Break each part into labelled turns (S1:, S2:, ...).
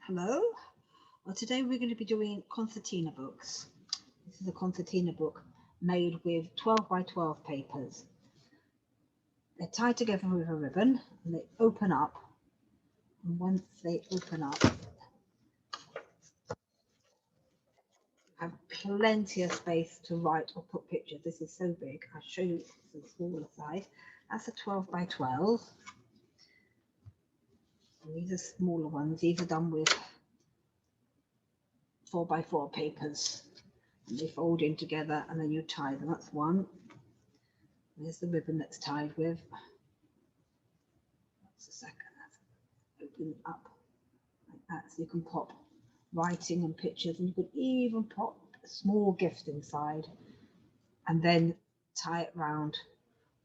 S1: Hello. Well, today we're going to be doing concertina books. This is a concertina book made with 12 by 12 papers. They're tied together with a ribbon and they open up. And once they open up, you have plenty of space to write or put pictures. This is so big. I'll show you the smaller side. That's a 12 by 12. And these are smaller ones. These are done with 4 by 4 papers. And they fold in together and then you tie them. That's one. There's the ribbon that's tied with. That's a second. That's open up like that, so you can pop writing and pictures, and you could even pop a small gift inside and then tie it round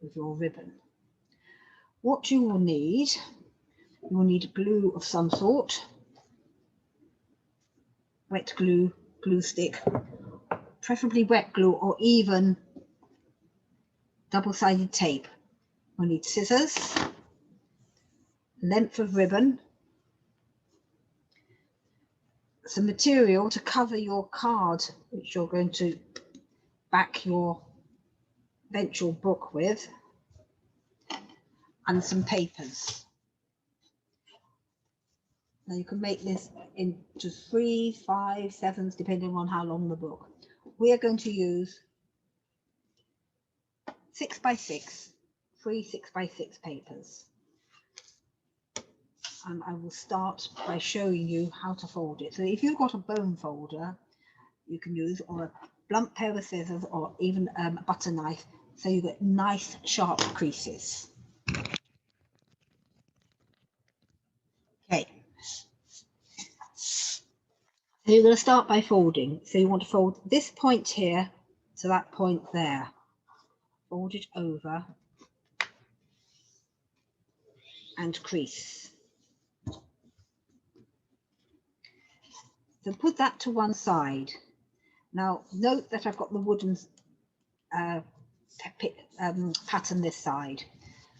S1: with your ribbon. What you will need glue of some sort, wet glue, glue stick, preferably wet glue or even double-sided tape. We'll need scissors, length of ribbon, some material to cover your card which you're going to back your eventual book with, and some papers. Now you can make this into 3, 5, 7s depending on how long the book. We are going to use 6 by 6, 3 6 by 6 papers. And I will start by showing you how to fold it. So if you've got a bone folder, you can use, or a blunt pair of scissors, or even a butter knife, so you get nice sharp creases. Okay. So you're going to start by folding. So you want to fold this point here to that point there. Fold it over and crease. So put that to one side. Now note that I've got the wooden pattern this side,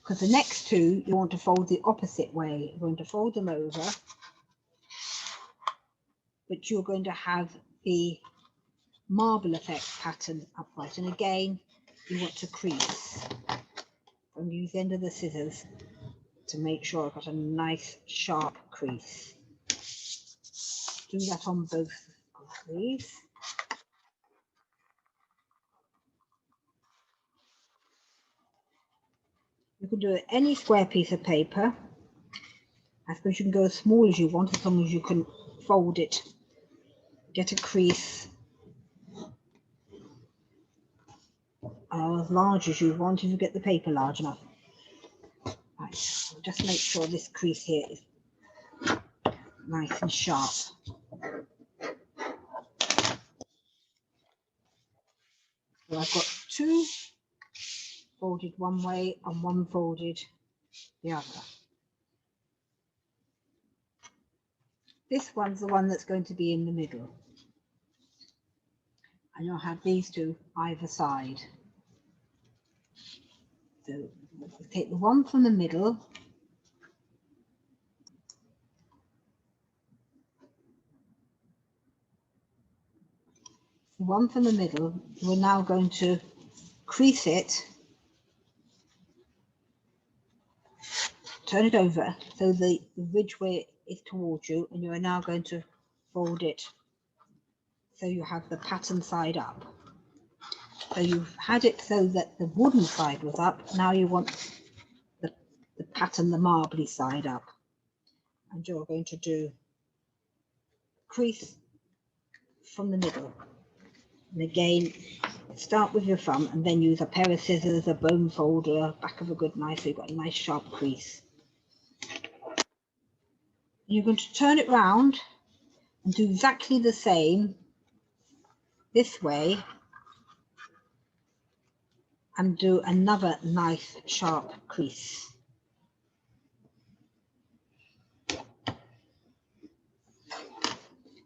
S1: because the next two you want to fold the opposite way. You're going to fold them over, but you're going to have the marble effect pattern upright, and again you want to crease and use the end of the scissors to make sure I've got a nice sharp crease. Do that on both of these. You can do any square piece of paper. I suppose you can go as small as you want, as long as you can fold it, get a crease, as large as you want if you get the paper large enough. Right, so just make sure this crease here is nice and sharp. So I've got two folded one way and one folded the other. This one's the one that's going to be in the middle. And you'll have these two either side. So we'll take the one from the middle, we're now going to crease it, turn it over so the ridge way is towards you, and you are now going to fold it so you have the pattern side up. So you've had it so that the wooden side was up, now you want the pattern, the marbly side up, and you're going to do crease from the middle, and again start with your thumb and then use a pair of scissors, a bone folder, back of a good knife, so you've got a nice sharp crease. You're going to turn it round and do exactly the same this way, and do another nice sharp crease.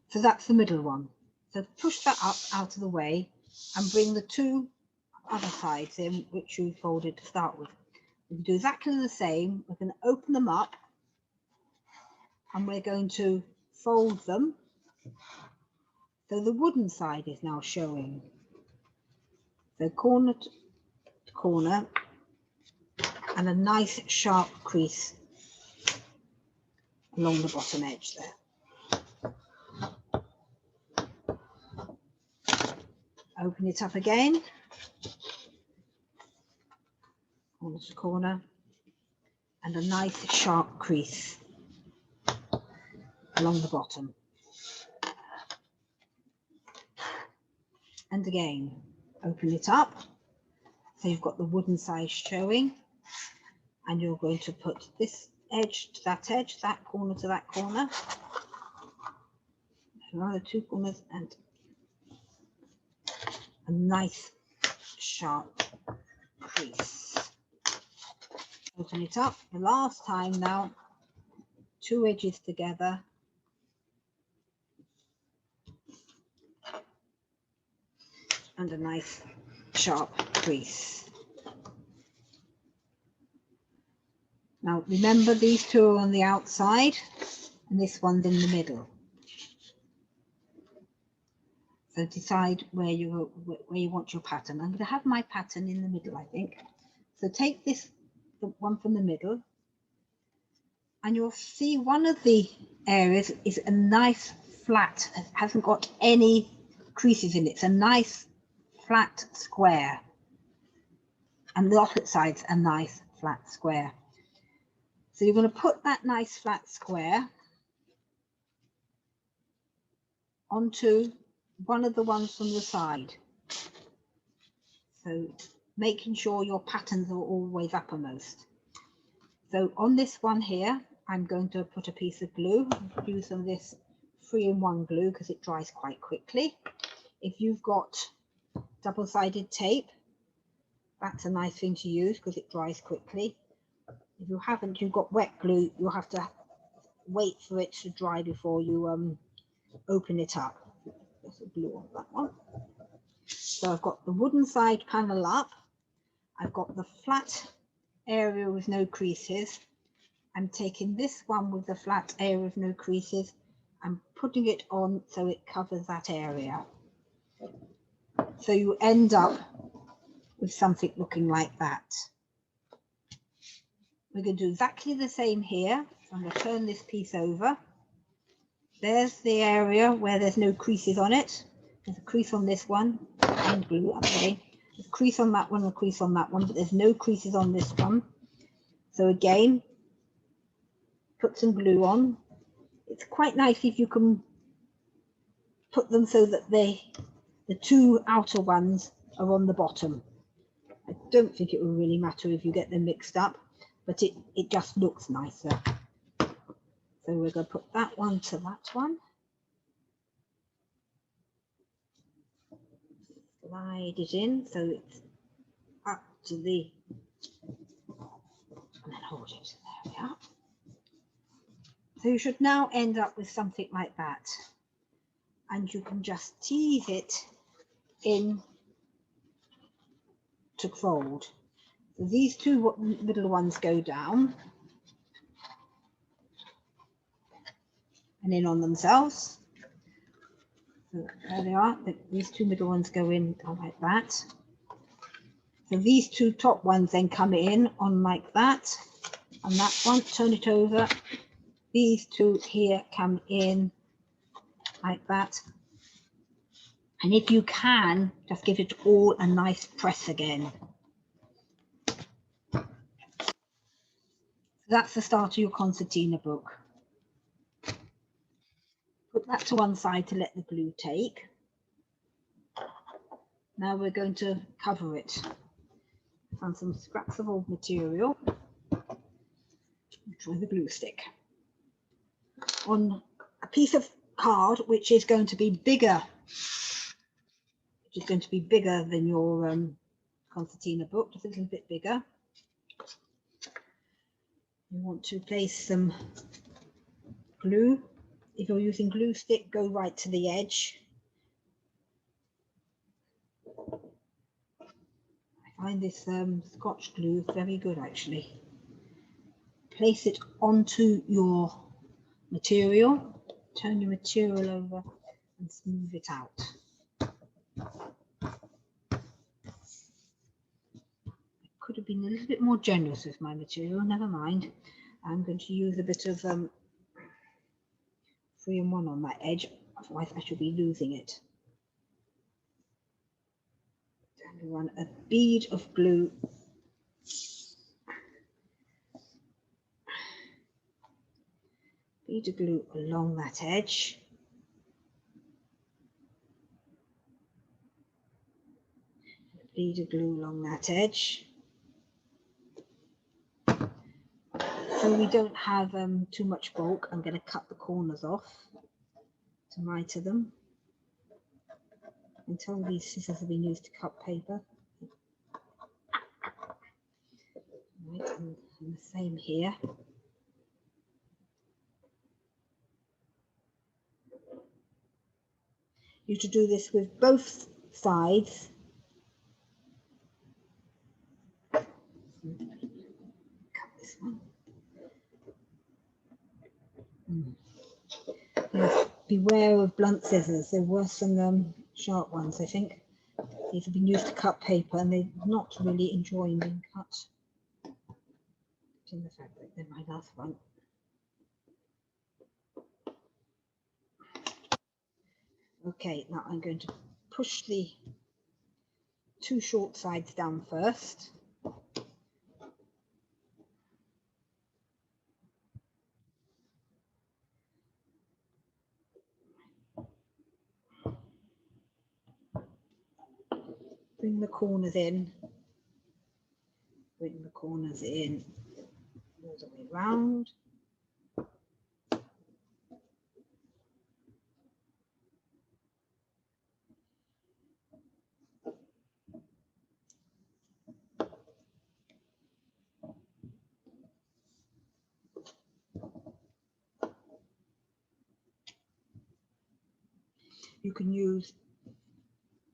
S1: So that's the middle one. So push that up out of the way and bring the two other sides in which you folded to start with. We can do exactly the same. We're going to open them up and we're going to fold them so the wooden side is now showing. So corner to corner and a nice sharp crease along the bottom edge there. Open it up again, corner to corner, and a nice sharp crease along the bottom. And again, open it up, so you've got the wooden side showing, and you're going to put this edge to that edge, that corner to that corner, another two corners, and a nice sharp crease. Open it up the last time now, two edges together, and a nice sharp crease. Now remember, these two are on the outside and this one's in the middle. So decide where you want your pattern. I'm going to have my pattern in the middle, I think. So take this, the one from the middle, and you'll see one of the areas is a nice flat, it hasn't got any creases in it. It's a nice flat square, and the opposite side's a nice flat square. So you're going to put that nice flat square onto one of the ones from the side. So making sure your patterns are always uppermost. So on this one here, I'm going to put a piece of glue. Use some of this 3-in-1 glue because it dries quite quickly. If you've got double-sided tape, that's a nice thing to use because it dries quickly. If you haven't, you've got wet glue, you'll have to wait for it to dry before you open it up. There's a glue on that one. So I've got the wooden side panel up. I've got the flat area with no creases. I'm taking this one with the flat area with no creases and putting it on so it covers that area. So you end up with something looking like that. We're going to do exactly the same here. I'm going to turn this piece over. There's the area where there's no creases on it. There's a crease on this one, and glue, okay. There's a crease on that one, and a crease on that one, but there's no creases on this one. So again, put some glue on. It's quite nice if you can put them so that the two outer ones are on the bottom. I don't think it will really matter if you get them mixed up, but it just looks nicer. So we're going to put that one to that one. Slide it in so it's up to the, and then hold it. There we are. So you should now end up with something like that. And you can just tease it in to fold. So these two middle ones go down and in on themselves. So there they are. These two middle ones go in like that. So these two top ones then come in on like that, and that one, turn it over. These two here come in like that. And if you can, just give it all a nice press again. That's the start of your concertina book. Put that to one side to let the glue take. Now we're going to cover it. Found some scraps of old material. Try the glue stick. On a piece of card which is going to be bigger, than your concertina book, just a little bit bigger. You want to place some glue. If you're using glue stick, go right to the edge. I find this Scotch glue very good actually. Place it onto your material turn your material over and smooth it out. Could have been a little bit more generous with my material, never mind. I'm going to use a bit of 3-in-1 on that edge, otherwise I should be losing it. I'm going to run a bead of glue along that edge. A bead of glue along that edge. So we don't have too much bulk. I'm going to cut the corners off to miter them. Until these scissors have been used to cut paper. Right, and the same here. You should do this with both sides. Cut this one. Yes, beware of blunt scissors. They're worse than sharp ones, I think. These have been used to cut paper and they're not really enjoying being cut. In the fabric, then my last one. Okay, now I'm going to push the 2 short sides down first. Bring the corners in. Bring the corners in all the way round. You can use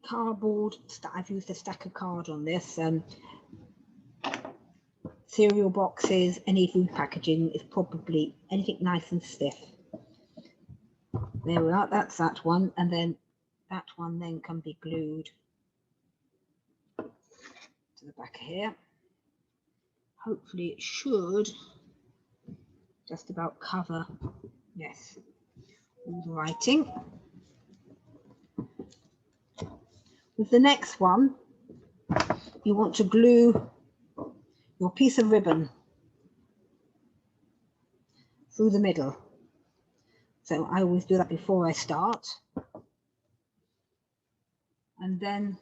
S1: cardboard. I've used a stack of card on this. Cereal boxes, any food packaging is probably anything nice and stiff. There we are, that's that one, and then that one then can be glued to the back of here. Hopefully it should just about cover, yes, all the writing. With the next one, you want to glue your piece of ribbon through the middle. So I always do that before I start. And then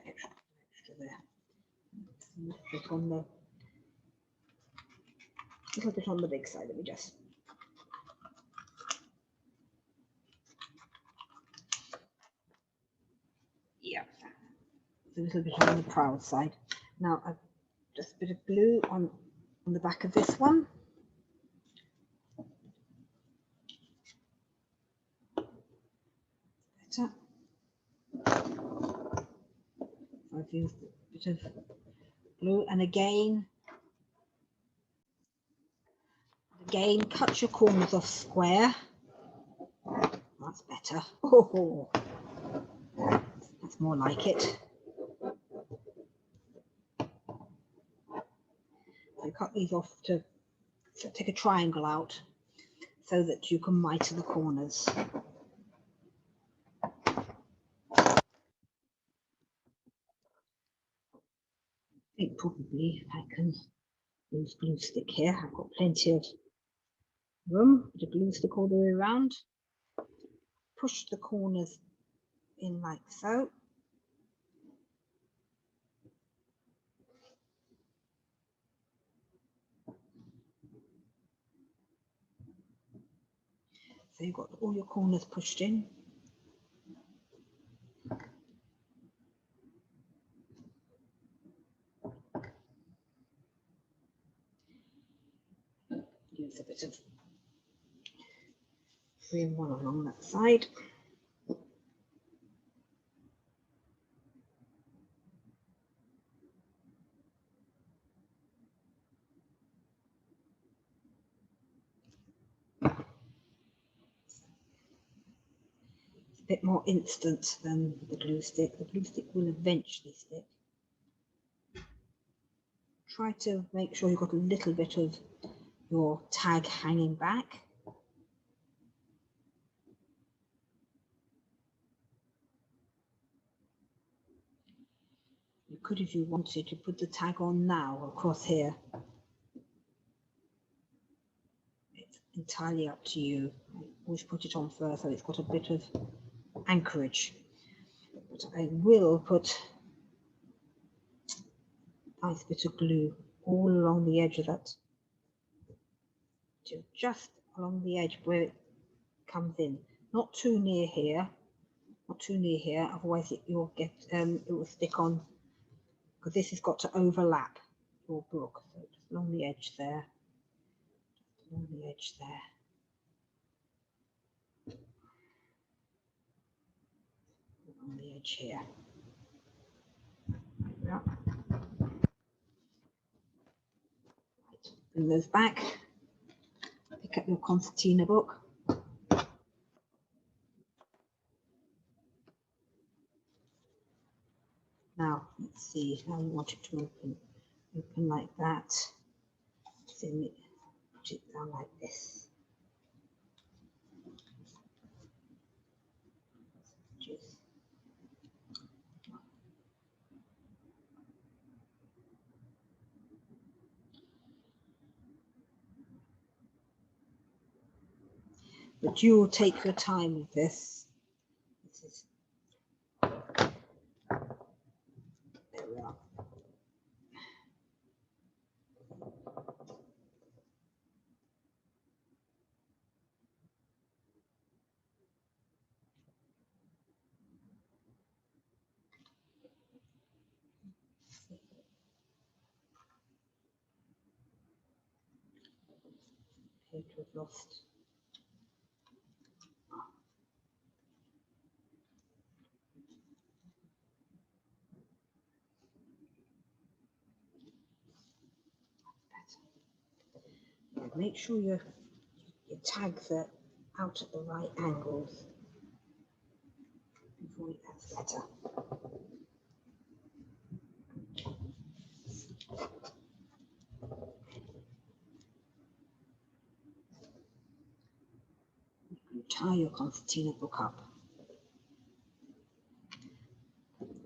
S1: extra there. A little bit on the big side. Let me just. Yeah, a little bit on the proud side. Now I've just a bit of glue on the back of this one. Better. I've used a bit of glue, and again cut your corners off square. That's better. Oh, that's more like it. So cut these off to take a triangle out so that you can miter the corners. I think probably I can use glue stick here. I've got plenty of room to glue stick all the way around. Push the corners in like so. So you've got all your corners pushed in. Use a bit of 3-in-1 along that side. bit more instant than the glue stick. The glue stick will eventually stick. Try to make sure you've got a little bit of your tag hanging back. You could, if you wanted, to put the tag on now across here. It's entirely up to you. I always put it on first so it's got a bit of anchorage. But I will put a nice bit of glue all along the edge of that, just along the edge where it comes in. Not too near here, not too near here, otherwise you'll get it will stick on, because this has got to overlap your book. So just along the edge there, just along the edge there. On the edge here. Right. Bring those back. Pick up your Concertina book. Now let's see how you want it to open. Open like that. Then put it down like this. But you will take your time with this. This is, there we are. Appear to have lost. Yeah, make sure your tags are out at the right angles before that's better. You tie your Concertina book up.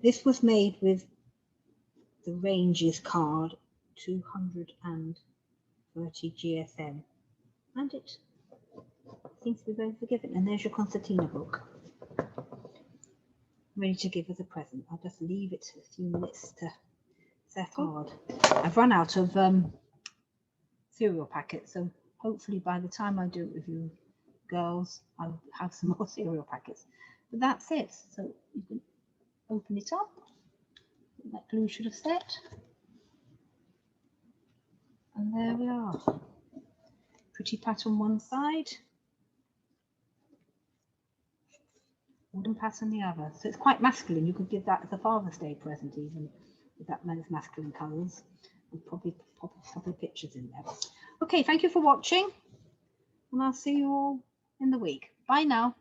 S1: This was made with the Ranges card 230 GSM, and it seems to be very forgiving. And there's your Concertina book, ready to give as a present. I'll just leave it a few minutes to set hard. I've run out of cereal packets, so hopefully by the time I do it with you girls, I'll have some more cereal packets. But that's it. So you can open it up. That glue should have set. And there we are. Pretty pat on one side. Wooden pat on the other. So it's quite masculine. You could give that as a Father's Day present even, with that those masculine colours. And probably pop a couple of pictures in there. Okay, thank you for watching. And I'll see you all in the week. Bye now.